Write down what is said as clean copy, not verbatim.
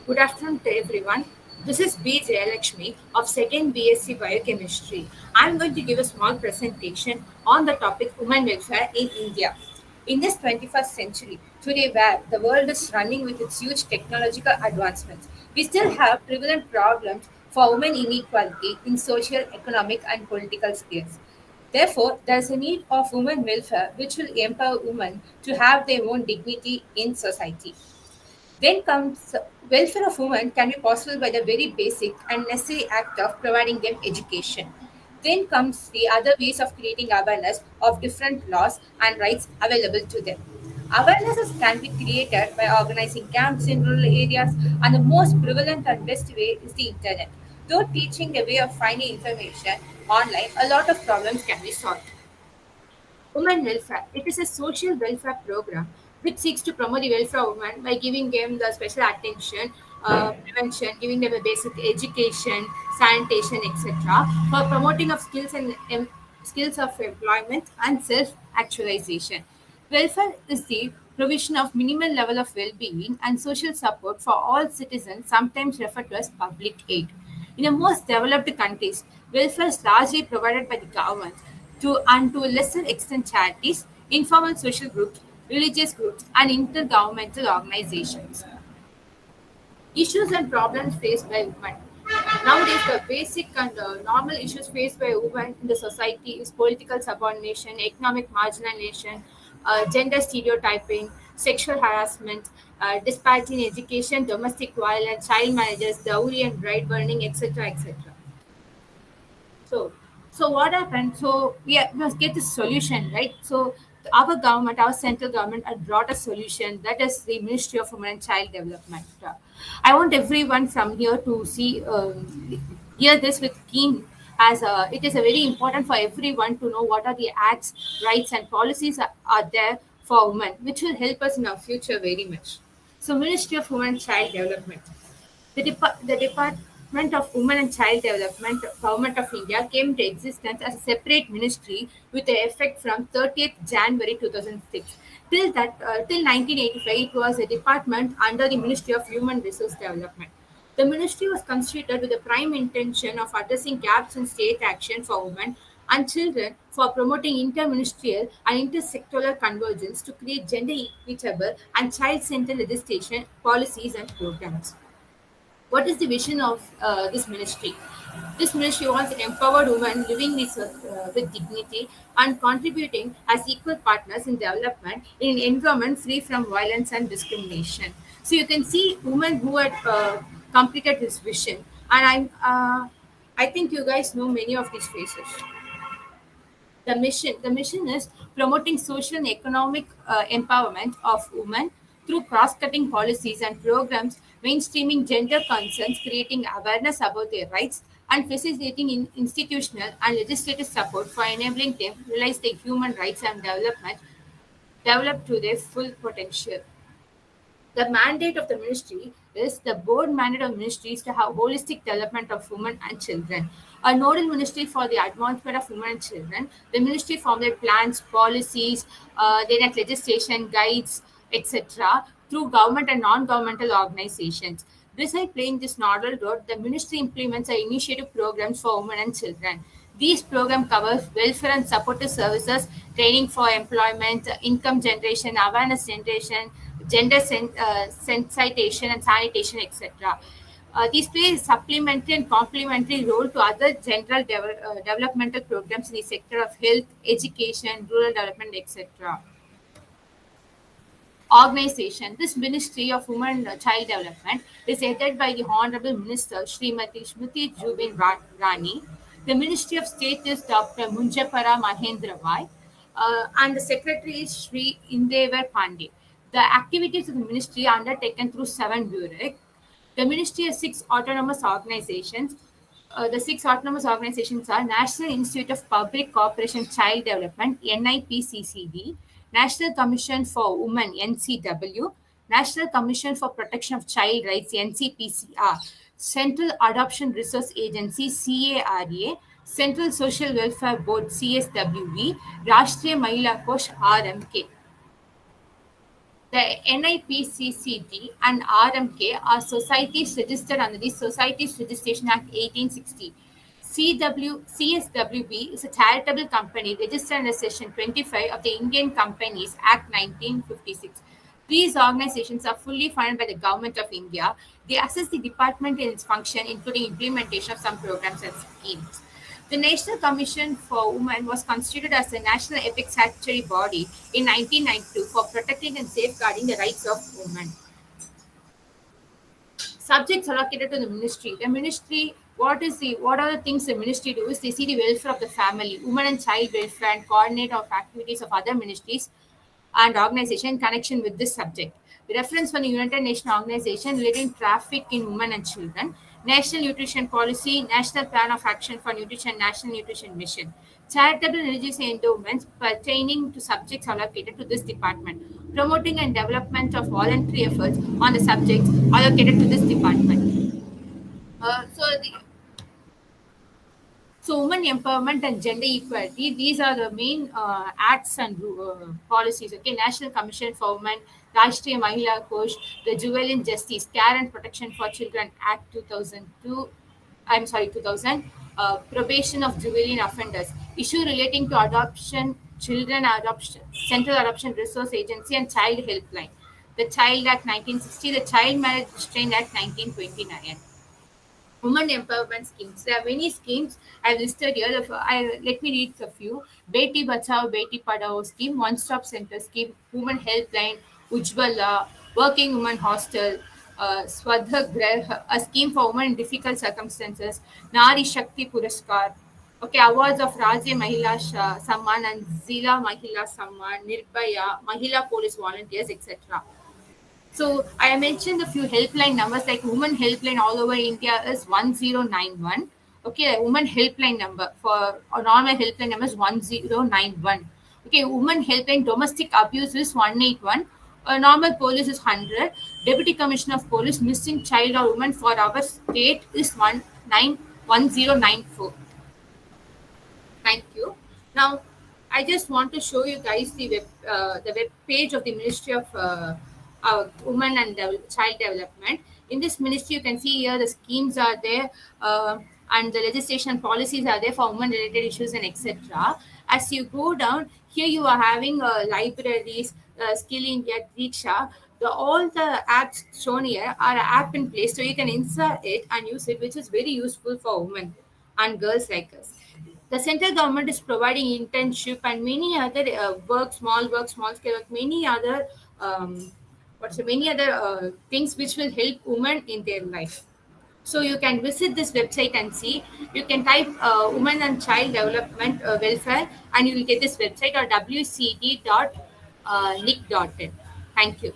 Good afternoon to everyone. This is B. Jayalakshmi of 2nd BSc Biochemistry. I'm going to give a small presentation on the topic women welfare in India. In this 21st century, today where the world is running with its huge technological advancements, we still have prevalent problems for women inequality in social, economic, and political spheres. Therefore, there is a need of women welfare which will empower women to have their own dignity in society. Then comes welfare of women can be possible by the very basic and necessary act of providing them education. Then comes the other ways of creating awareness of different laws and rights available to them. Awarenesses can be created by organizing camps in rural areas, and the most prevalent and best way is the internet. Though teaching a way of finding information online, a lot of problems can be solved. Women welfare. It is a social welfare program which seeks to promote the welfare of women by giving them the special attention, prevention, giving them a basic education, sanitation, etc. For promoting of skills and skills of employment and self-actualization. Welfare is the provision of minimal level of well-being and social support for all citizens, sometimes referred to as public aid. In the most developed countries, welfare is largely provided by the government and to a lesser extent charities, informal social groups, religious groups, and intergovernmental organizations. Issues and problems faced by women. Nowadays, the basic and normal issues faced by women in the society is political subordination, economic marginalization, gender stereotyping, sexual harassment, disparity in education, domestic violence, child marriages, dowry and bride burning, etc., etc. So, so what happened? So we must get a solution, right? So our government, our central government, had brought a solution. That is the Ministry of Women and Child Development. I want everyone from here to hear this with keen, as it is a very important for everyone to know what are the acts, rights, and policies are there for women, which will help us in our future very much. So, Ministry of Women and Child Development. The Department of Women and Child Development, Government of India, came into existence as a separate ministry with the effect from 30th January 2006. Till 1985, it was a department under the Ministry of Human Resource Development. The ministry was constituted with the prime intention of addressing gaps in state action for women and children, for promoting interministerial and intersectoral convergence to create gender equitable and child-centered legislation, policies, and programs. What is the vision of this ministry? This ministry wants empowered women living with dignity and contributing as equal partners in development in an environment free from violence and discrimination. So you can see women who had completed this vision, and I think you guys know many of these faces. The mission is promoting social and economic empowerment of women through cross-cutting policies and programs, mainstreaming gender concerns, creating awareness about their rights, and facilitating institutional and legislative support for enabling them to realize their human rights and develop to their full potential. The mandate of the ministry is the board mandate of ministry is to have holistic development of women and children. A nodal ministry for the advancement of women and children. The ministry formulates plans, policies, they enact legislation, guides, etc. through government and non-governmental organizations. Besides playing this nodal role, the ministry implements a initiative programs for women and children. These programs cover welfare and supportive services, training for employment, income generation, awareness generation, gender sensitization and sanitation, etc. These play a supplementary and complementary role to other general developmental programs in the sector of health, education, rural development, etc. Organization. This Ministry of Women and Child Development is headed by the Honorable Minister Srimati Smriti Jubin Rani. The Ministry of State is Dr. Munjapara Mahendra Vai, and the Secretary is Sri Indevar Pandey. The activities of the ministry are undertaken through seven bureaus. The ministry has six autonomous organizations. The six autonomous organizations are National Institute of Public Cooperation Child Development (NIPCCD), National Commission for Women (NCW), National Commission for Protection of Child Rights (NCPCR), Central Adoption Resource Agency (CARA), Central Social Welfare Board (CSWB), Rashtriya Mahila Kosh (RMK). The NIPCCD and RMK are societies registered under the Societies Registration Act 1860. CSWB is a charitable company registered under Section 25 of the Indian Companies Act 1956. These organizations are fully funded by the Government of India. They assist the department in its function, including implementation of some programs and schemes. The National Commission for Women was constituted as a national epic statutory body in 1992 for protecting and safeguarding the rights of women. Subjects allocated to the ministry. The ministry, what are the things the ministry do is they see the welfare of the family, women and child welfare, and coordinate of activities of other ministries and organization in connection with this subject. The reference from the United Nations Organization relating traffic in women and children, National Nutrition Policy, National Plan of Action for Nutrition, National Nutrition Mission. Charitable and religious endowments pertaining to subjects allocated to this department. Promoting and development of voluntary efforts on the subjects allocated to this department. So women empowerment and gender equality, these are the main acts and policies. Okay, National Commission for Women, Rashtriya Mahila Kosh, the Juvenile Justice, Care and Protection for Children Act 2002, 2000, probation of juvenile offenders, issue relating to adoption, children adoption, Central Adoption Resource Agency and Child Helpline, the Child Act 1960, the Child Marriage Restraint Act 1929. Women empowerment schemes. There are many schemes I've listed here. Let me read a few. Beti Bachao, Beti Padhao scheme, One Stop Center scheme, Women Helpline, Ujjwala, Working Women Hostel, Swadha Grah, a scheme for women in difficult circumstances, Nari Shakti Puraskar. Okay, awards of Rajya Mahila Samman and Zila Mahila Samman, Nirbhaya, Mahila Police Volunteers, etc. So I mentioned a few helpline numbers like women helpline all over India is 1091. Okay, a woman helpline number for a normal helpline number is 1091. Okay, woman helpline domestic abuse is 181. Normal police is 100. Deputy Commissioner of Police missing child or woman for our state is 1094. Thank you. Now, I just want to show you guys the web page of the Ministry of Women and Child Development. In this ministry, you can see here the schemes are there, and the legislation policies are there for women-related issues and etc. As you go down, here you are having libraries, Skill India, Diksha. All the apps shown here are app in place, so you can insert it and use it, which is very useful for women and girls like us. The central government is providing internship and many other work, small scale work, many other many other things which will help women in their life. So you can visit this website and see. You can type women and child development welfare and you will get this website or wcd.nic.in. Thank you.